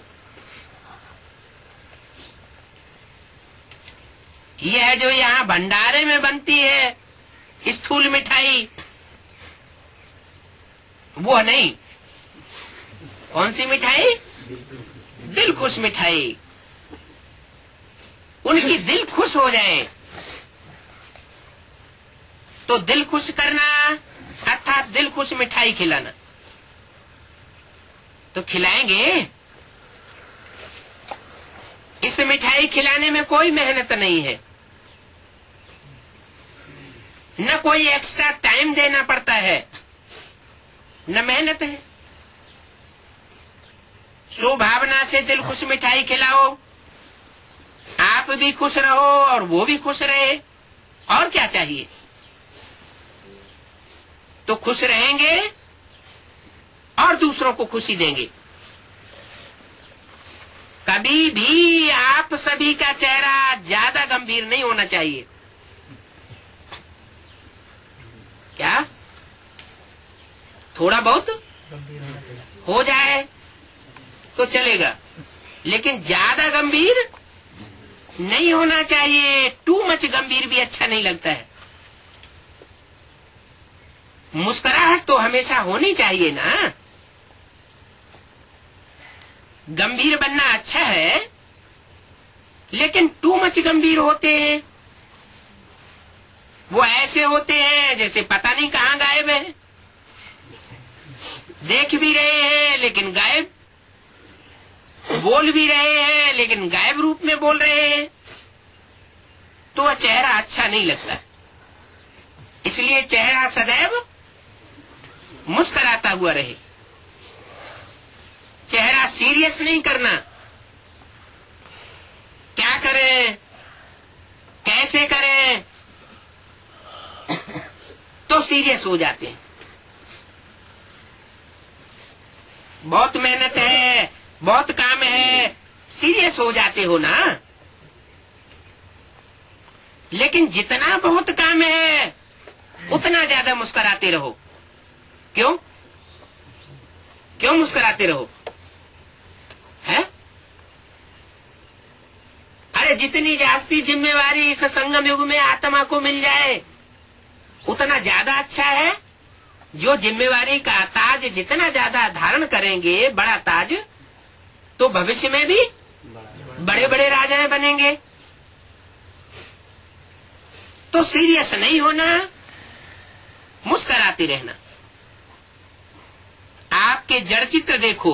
यह जो यहाँ भंडारे में बनती है स्थूल मिठाई, वो नहीं। कौन सी मिठाई? दिल खुश मिठाई। उनकी दिल खुश हो जाए तो दिल खुश करना अर्थात दिल खुश मिठाई खिलाना। तो खिलाएंगे। इस मिठाई खिलाने में कोई मेहनत नहीं है, न कोई एक्स्ट्रा टाइम देना पड़ता है, न मेहनत है। स्वभावना से दिल खुश मिठाई खिलाओ, आप भी खुश रहो और वो भी खुश रहे, और क्या चाहिए। तो खुश रहेंगे और दूसरों को खुशी देंगे। कभी भी आप सभी का चेहरा ज्यादा गंभीर नहीं होना चाहिए। क्या? थोड़ा बहुत हो जाए तो चलेगा, लेकिन ज्यादा गंभीर नहीं होना चाहिए। टू मच गंभीर भी अच्छा नहीं लगता है। मुस्कुराहट तो हमेशा होनी चाहिए ना। गंभीर बनना अच्छा है, लेकिन टू मच गंभीर होते हैं। वो ऐसे होते हैं जैसे पता नहीं कहाँ गायब है, देख भी रहे हैं लेकिन गायब, बोल भी रहे हैं लेकिन गायब रूप में बोल रहे हैं। तो वह चेहरा अच्छा नहीं लगता। इसलिए चेहरा सदैव मुस्कुराता हुआ रहे। चेहरा सीरियस नहीं करना। क्या करें, कैसे करें, तो सीरियस हो जाते हैं। बहुत मेहनत है, बहुत काम है, सीरियस हो जाते हो ना। लेकिन जितना बहुत काम है उतना ज्यादा मुस्कुराते रहो। क्यों क्यों मुस्कुराते रहो? है? अरे जितनी जास्ती जिम्मेवारी इस संगम युग में आत्मा को मिल जाए उतना ज्यादा अच्छा है। जो जिम्मेवारी का ताज जितना ज्यादा धारण करेंगे, बड़ा ताज, तो भविष्य में भी बड़े बड़े राजाएं बनेंगे। तो सीरियस नहीं होना, मुस्कुराते रहना। आपके जड़ चित्र देखो,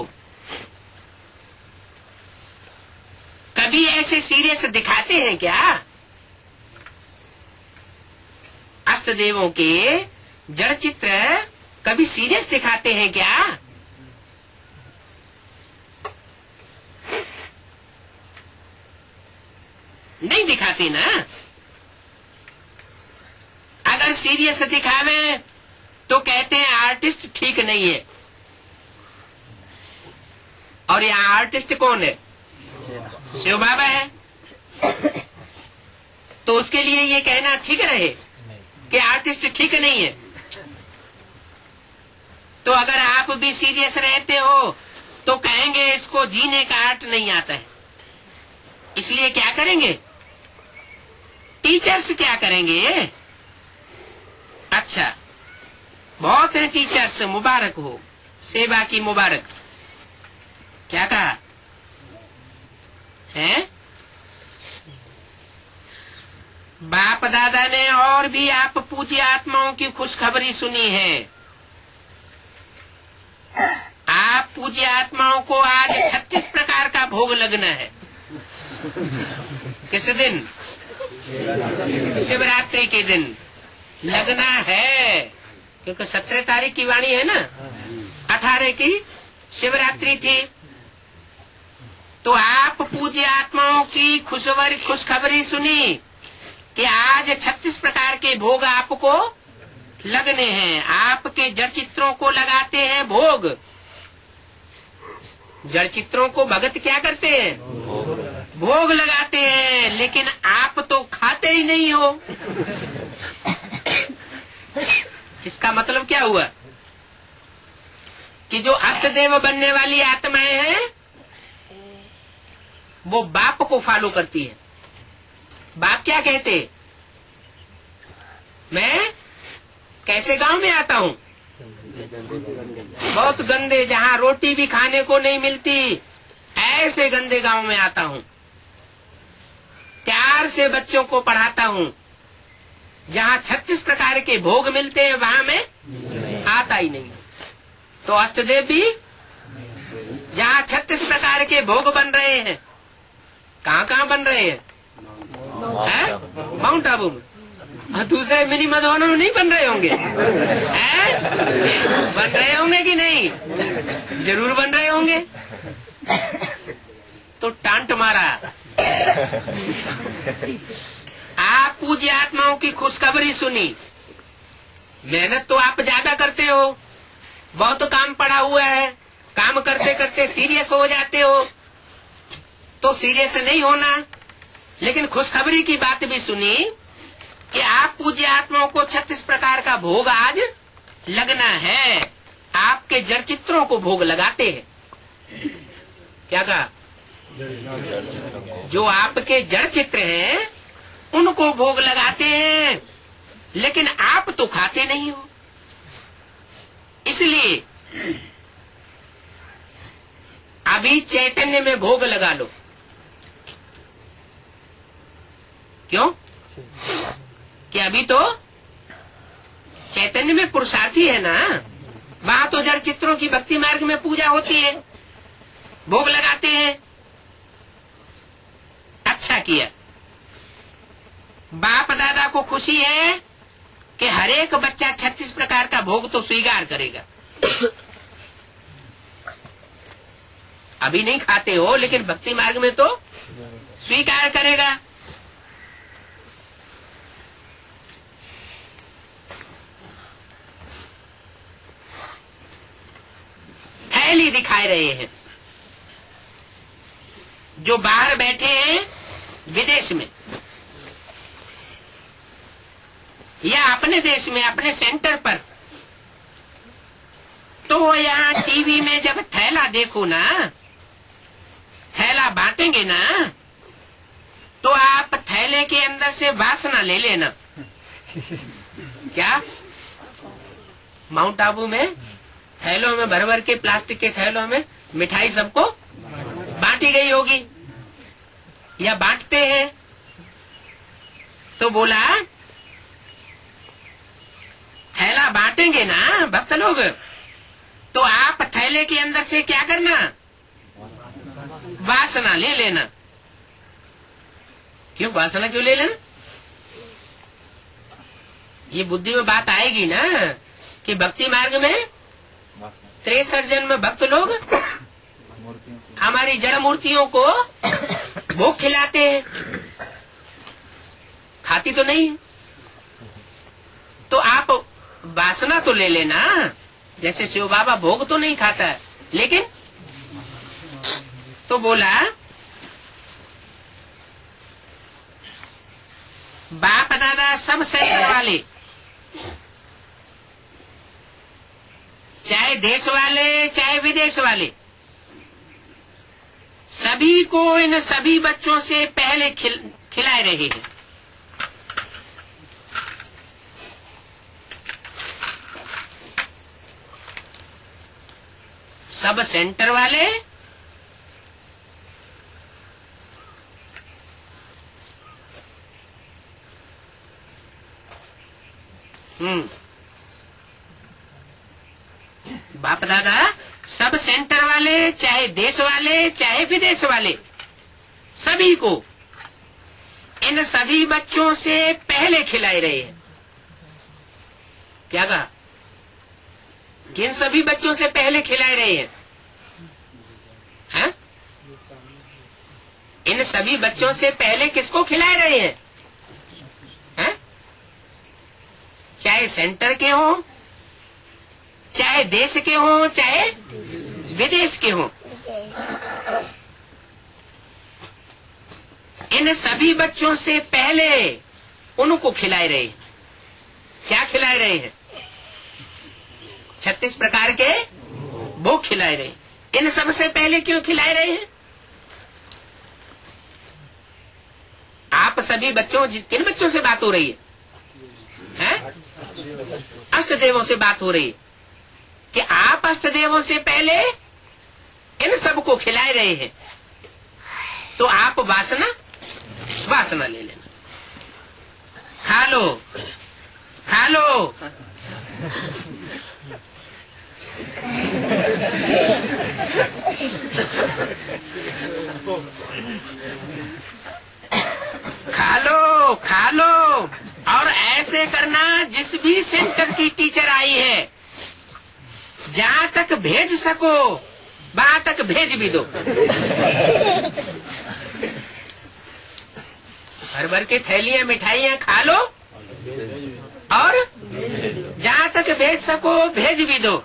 कभी ऐसे सीरियस दिखाते हैं क्या? अष्टदेवों के जड़ चित्र कभी सीरियस दिखाते हैं क्या? नहीं दिखाते ना। अगर सीरियस दिखावे तो कहते हैं आर्टिस्ट ठीक नहीं है। और यहाँ आर्टिस्ट कौन है? शिव बाबा है। तो उसके लिए ये कहना ठीक रहे कि आर्टिस्ट ठीक नहीं है। तो अगर आप भी सीरियस रहते हो तो कहेंगे इसको जीने का आर्ट नहीं आता है। इसलिए क्या करेंगे? टीचर्स क्या करेंगे? अच्छा, बहुत हैं टीचर्स, मुबारक हो, सेवा की मुबारक। क्या कहा है? बाप दादा ने और भी आप पूज्य आत्माओं की खुशखबरी सुनी है। आप पूज्य आत्माओं को आज 36 प्रकार का भोग लगना है। किस दिन? शिवरात्रि के दिन लगना है, क्योंकि 17 तारीख की वाणी है ना, 18 की शिवरात्रि थी। तो आप पूज्य आत्माओं की खुशखबरी सुनी कि आज 36 प्रकार के भोग आपको लगने हैं। आपके जड़ चित्रों को लगाते हैं भोग। जड़ चित्रों को भगत क्या करते हैं? भोग लगाते हैं। लेकिन आप तो खाते ही नहीं हो। इसका मतलब क्या हुआ? कि जो अष्टदेव बनने वाली आत्माएं हैं वो बाप को फॉलो करती है। बाप क्या कहते? मैं कैसे गांव में आता हूँ? बहुत गंदे, जहाँ रोटी भी खाने को नहीं मिलती, ऐसे गंदे गांव में आता हूँ। प्यार से बच्चों को पढ़ाता हूँ। जहाँ 36 प्रकार के भोग मिलते हैं वहाँ मैं आता ही नहीं। तो अष्टदेव भी जहाँ 36 प्रकार के भोग बन रहे हैं, कहाँ कहाँ बन रहे हैं? माउंट आबू में। दूसरे मिनी मधुबन में नहीं बन रहे होंगे? बन रहे होंगे कि नहीं? जरूर बन रहे होंगे। तो टांट मारा। आप पूज्य आत्माओं की खुशखबरी सुनी। मेहनत तो आप ज्यादा करते हो, बहुत काम पड़ा हुआ है, काम करते करते सीरियस हो जाते हो। तो सीरियस नहीं होना। लेकिन खुशखबरी की बात भी सुनी कि आप पूज्य आत्माओं को 36 प्रकार का भोग आज लगना है। आपके जड़ चित्रों को भोग लगाते हैं। क्या कहा? जो आपके जड़ चित्र हैं उनको भोग लगाते हैं, लेकिन आप तो खाते नहीं हो। इसलिए अभी चैतन्य में भोग लगा लो। क्यों? कि अभी तो चैतन्य में पुरुषार्थी है ना, वहां तो जड़ चित्रों की भक्ति मार्ग में पूजा होती है, भोग लगाते हैं। अच्छा किया। बाप दादा को खुशी है कि हर एक बच्चा 36 प्रकार का भोग तो स्वीकार करेगा। अभी नहीं खाते हो, लेकिन भक्ति मार्ग में तो स्वीकार करेगा। थैली दिखाए रहे हैं। जो बाहर बैठे हैं विदेश में, या अपने देश में अपने सेंटर पर, तो यहाँ टीवी में जब थैला देखो ना, थैला बांटेंगे ना, तो आप थैले के अंदर से वासना ले लेना। क्या माउंट आबू में थैलों में भर भर के, प्लास्टिक के थैलों में मिठाई सबको बांटी गई होगी या बांटते हैं। तो बोला थैला बांटेंगे ना भक्त लोग, तो आप थैले के अंदर से क्या करना, वासना ले लेना। क्यों वासना क्यों ले लेना? ये बुद्धि में बात आएगी ना कि भक्ति मार्ग में 63 जन्म भक्त लोग हमारी जड़ मूर्तियों को भोग खिलाते हैं, खाती तो नहीं है। तो आप वासना तो ले लेना, जैसे शिव बाबा भोग तो नहीं खाता है, लेकिन तो बोला बाप दादा सब सेंटर वाले, चाहे देश वाले चाहे विदेश वाले, सभी को इन सभी बच्चों से पहले खिलाए रहे हैं। सब सेंटर वाले बाप दादा सब सेंटर वाले, चाहे देश वाले चाहे विदेश वाले, सभी को इन सभी बच्चों से पहले खिलाए रहे हैं। क्या कहा? किन सभी बच्चों से पहले खिलाए रहे हैं? इन सभी बच्चों से पहले किसको खिलाए रहे हैं? चाहे सेंटर के हों, चाहे देश के हों, चाहे विदेश के हों, इन सभी बच्चों से पहले उनको खिलाए रहे हैं। क्या खिलाए रहे हैं? 36 प्रकार के भोग खिलाए रहे हैं। इन सब से पहले क्यों खिलाए रहे हैं? आप सभी बच्चों, किन बच्चों से बात हो रही है? अष्टदेवों से बात हो रही है कि आप अष्टदेवों से पहले इन सबको खिलाए रहे हैं। तो आप वासना ले लेना। खा लो, खा लो। खा लो, खा लो। और ऐसे करना, जिस भी सेंटर की टीचर आई है, जहाँ तक भेज सको वहाँ तक भेज भी दो। भर भर के थैलियां मिठाइयां खा लो और जहाँ तक भेज सको भेज भी दो।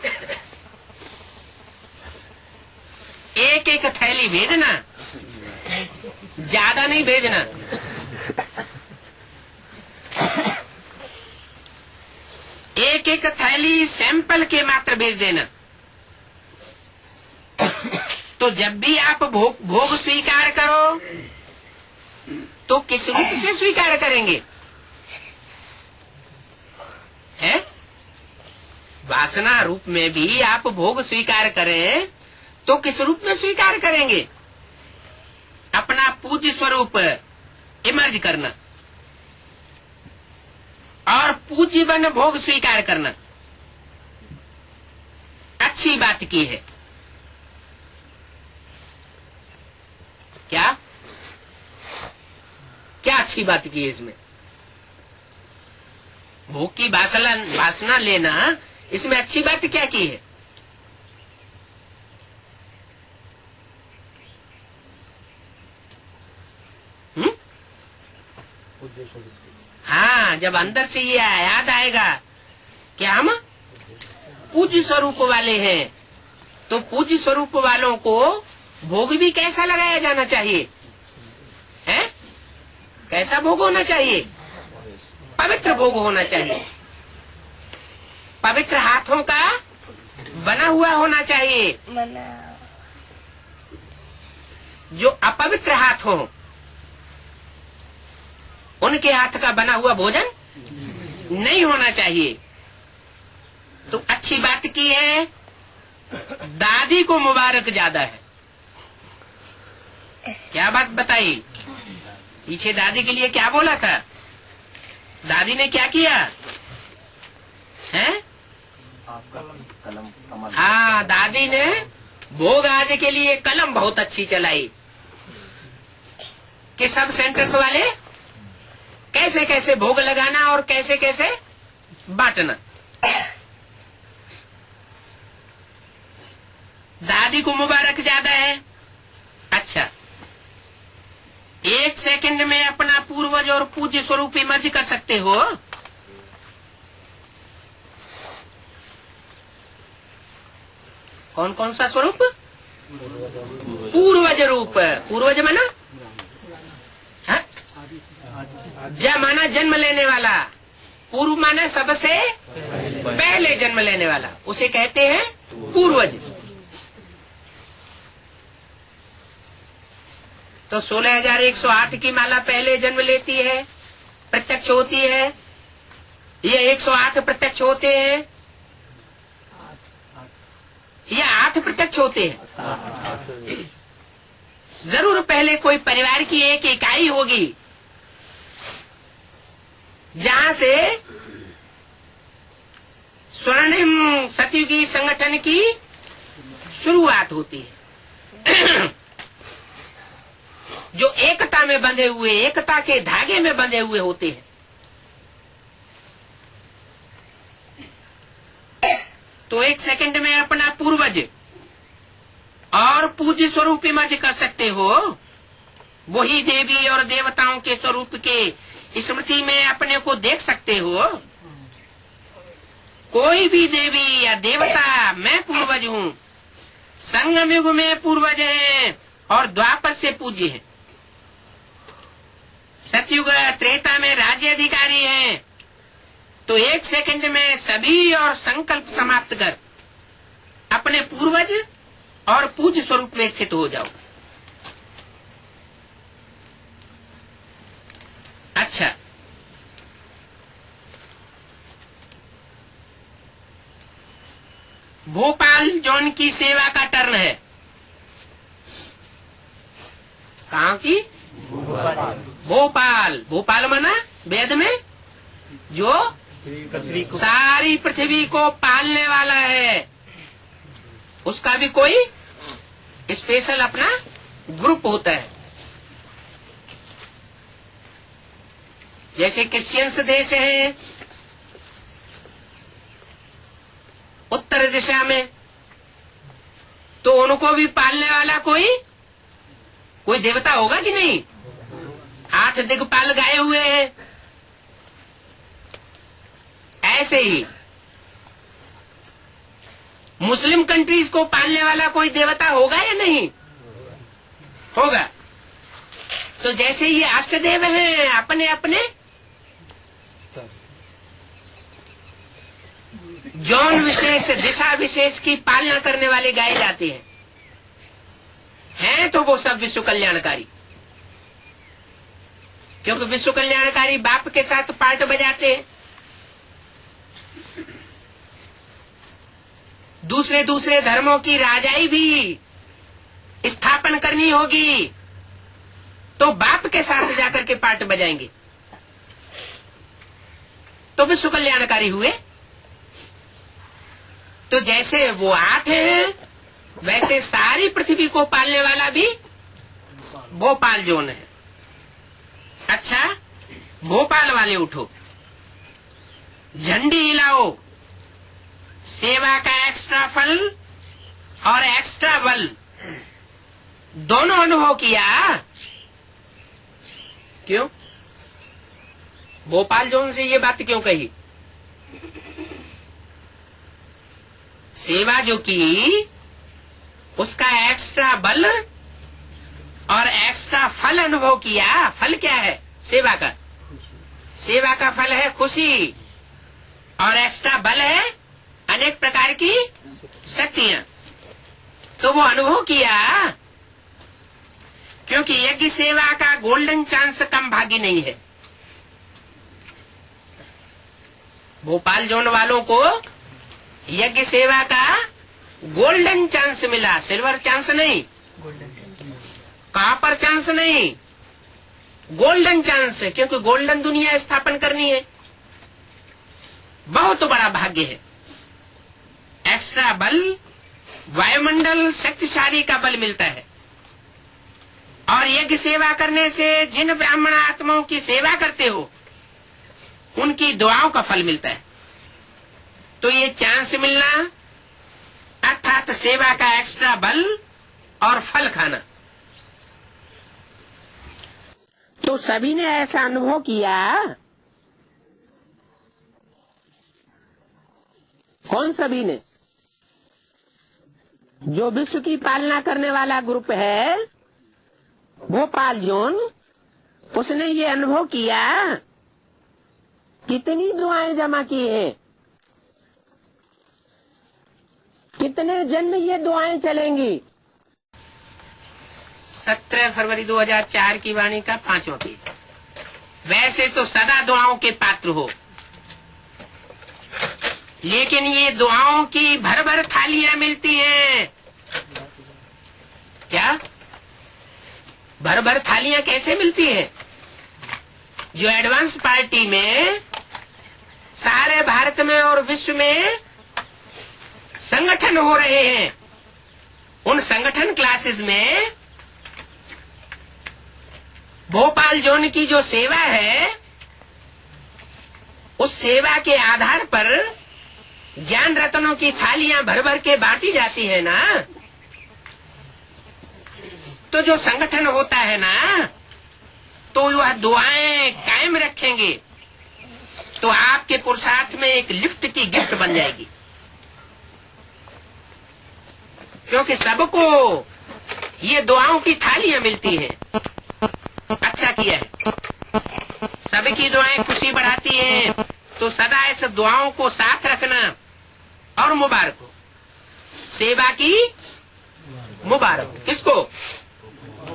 एक एक थैली भेजना, ज्यादा नहीं भेजना। एक एक थैली सैंपल के मात्र भेज देना। तो जब भी आप भोग स्वीकार करो तो किस रूप से स्वीकार करेंगे? है वासना रूप में भी आप भोग स्वीकार करें तो किस रूप में स्वीकार करेंगे? अपना पूज्य स्वरूप इमर्ज करना और पूज्य बन भोग स्वीकार करना अच्छी बात की है। क्या क्या अच्छी बात की है इसमें? भोग की वासना लेना, इसमें अच्छी बात क्या की है? हाँ, जब अंदर से ये याद आएगा कि हम पूज्य स्वरूप वाले हैं, तो पूज्य स्वरूप वालों को भोग भी कैसा लगाया जाना चाहिए? है कैसा भोग होना चाहिए? पवित्र भोग होना चाहिए, पवित्र हाथों का बना हुआ होना चाहिए। जो अपवित्र हाथ हो उनके हाथ का बना हुआ भोजन नहीं होना चाहिए। तो अच्छी बात की है, दादी को मुबारक ज्यादा है। क्या बात बताई? पीछे दादी के लिए क्या बोला था? दादी ने क्या किया है? हाँ, दादी ने भोग आदि के लिए कलम बहुत अच्छी चलाई कि सब सेंटर्स वाले कैसे कैसे भोग लगाना और कैसे कैसे बांटना। दादी को मुबारक ज्यादा है। अच्छा, 1 सेकंड में अपना पूर्वज और पूज्य स्वरूप इमर्ज कर सकते हो? कौन कौन सा स्वरूप? पूर्वज रूप। पूर्वज माना हाँ? माना जन्म लेने वाला, पूर्व माना सबसे पहले जन्म लेने वाला, उसे कहते हैं पूर्वज। तो 16,108 की माला पहले जन्म लेती है, प्रत्यक्ष होती है। ये 108 प्रत्यक्ष होते हैं या 8 प्रत्यक्ष होते हैं? जरूर पहले कोई परिवार की एक इकाई होगी जहां से स्वर्णिम सतयुगी संगठन की शुरुआत होती है। जो एकता में बंधे हुए, एकता के धागे में बंधे हुए होते हैं। तो 1 सेकंड में अपना पूर्वज और पूज्य स्वरूप इमर्ज कर सकते हो। वही देवी और देवताओं के स्वरूप के स्मृति में अपने को देख सकते हो। कोई भी देवी या देवता मैं पूर्वज हूँ, संगम युग में पूर्वज हैं और द्वापर से पूज्य हैं। सतयुग त्रेता में राज्य अधिकारी हैं। तो 1 सेकंड में सभी और संकल्प समाप्त कर अपने पूर्वज और पूज्य स्वरूप में स्थित हो जाओ। अच्छा, भोपाल जोन की सेवा का टर्न है। कहाँ की? भोपाल। भोपाल माना वेद में जो सारी पृथ्वी को पालने वाला है, उसका भी कोई स्पेशल अपना ग्रुप होता है। जैसे क्रिश्चियंस देश है उत्तर दिशा में, तो उनको भी पालने वाला कोई देवता होगा कि नहीं? 8 दिग्पाल गाए हुए हैं। ऐसे ही मुस्लिम कंट्रीज को पालने वाला कोई देवता होगा या नहीं होगा? तो जैसे ये अष्टदेव हैं, अपने अपने जौन विशेष, दिशा विशेष की पालना करने वाले गाए जाते हैं तो वो सब विश्व कल्याणकारी। क्योंकि विश्व कल्याणकारी बाप के साथ पार्ट बजाते हैं। दूसरे दूसरे धर्मों की राजाई भी स्थापन करनी होगी तो बाप के साथ जाकर के पार्ट बजाएंगे, तो विश्व कल्याणकारी हुए। तो जैसे वो 8 हैं, वैसे सारी पृथ्वी को पालने वाला भी भोपाल जोन है। अच्छा, भोपाल वाले उठो, झंडी हिलाओ। सेवा का एक्स्ट्रा फल और एक्स्ट्रा बल दोनों अनुभव किया। क्यों? भोपाल जोन से ये बात क्यों कही? सेवा जो की, उसका एक्स्ट्रा बल और एक्स्ट्रा फल अनुभव किया। फल क्या है सेवा का? सेवा का फल है खुशी, और एक्स्ट्रा बल है अनेक प्रकार की शक्तियां। तो वो अनुभव किया, क्योंकि यज्ञ सेवा का गोल्डन चांस कम भागी नहीं है। भोपाल जोन वालों को यज्ञ सेवा का गोल्डन चांस मिला, सिल्वर चांस नहीं, कॉपर चांस नहीं, गोल्डन चांस है, क्योंकि गोल्डन दुनिया स्थापन करनी है। बहुत बड़ा भाग्य है। एक्स्ट्रा बल, वायुमंडल शक्तिशाली का बल मिलता है, और यज्ञ सेवा करने से जिन ब्राह्मण आत्माओं की सेवा करते हो उनकी दुआओं का फल मिलता है। तो ये चांस मिलना अर्थात सेवा का एक्स्ट्रा बल और फल खाना। तो सभी ने ऐसा अनुभव किया। कौन सभी ने? जो विश्व की पालना करने वाला ग्रुप है भोपाल जोन, उसने ये अनुभव किया। कितनी दुआएं जमा की हैं, कितने जन्म ये दुआएं चलेंगी। 17 फरवरी 2004 की वाणी का 5वां पेज। वैसे तो सदा दुआओं के पात्र हो, लेकिन ये दुआओं की भर भर थालियां मिलती हैं। क्या भर भर थालियां कैसे मिलती है? जो एडवांस पार्टी में सारे भारत में और विश्व में संगठन हो रहे हैं, उन संगठन क्लासेस में भोपाल जोन की जो सेवा है, उस सेवा के आधार पर ज्ञान रत्नों की थालियां भर भर के बांटी जाती है ना। तो जो संगठन होता है ना, तो वह दुआएं कायम रखेंगे, तो आपके पुरुषार्थ में एक लिफ्ट की गिफ्ट बन जाएगी। क्योंकि सबको ये दुआओं की थालियां मिलती हैं। अच्छा किया है, सबकी दुआएं खुशी बढ़ाती है। तो सदा ऐसे दुआओं को साथ रखना, और मुबारक हो, सेवा की मुबारक हो। किसको?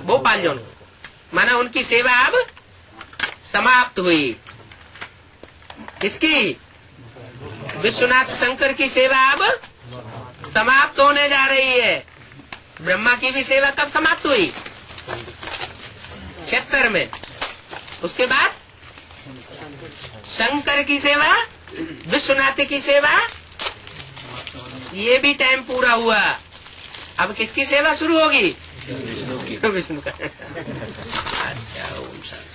भोपाल जोन को। माना उनकी सेवा अब समाप्त हुई। किसकी? विश्वनाथ शंकर की सेवा अब समाप्त होने जा रही है। ब्रह्मा की भी सेवा कब समाप्त हुई? 76 में। उसके बाद शंकर की सेवा, विश्वनाथ की सेवा, ये भी टाइम पूरा हुआ। अब किसकी सेवा शुरू होगी? विष्णु का। अच्छा, ओम शांति।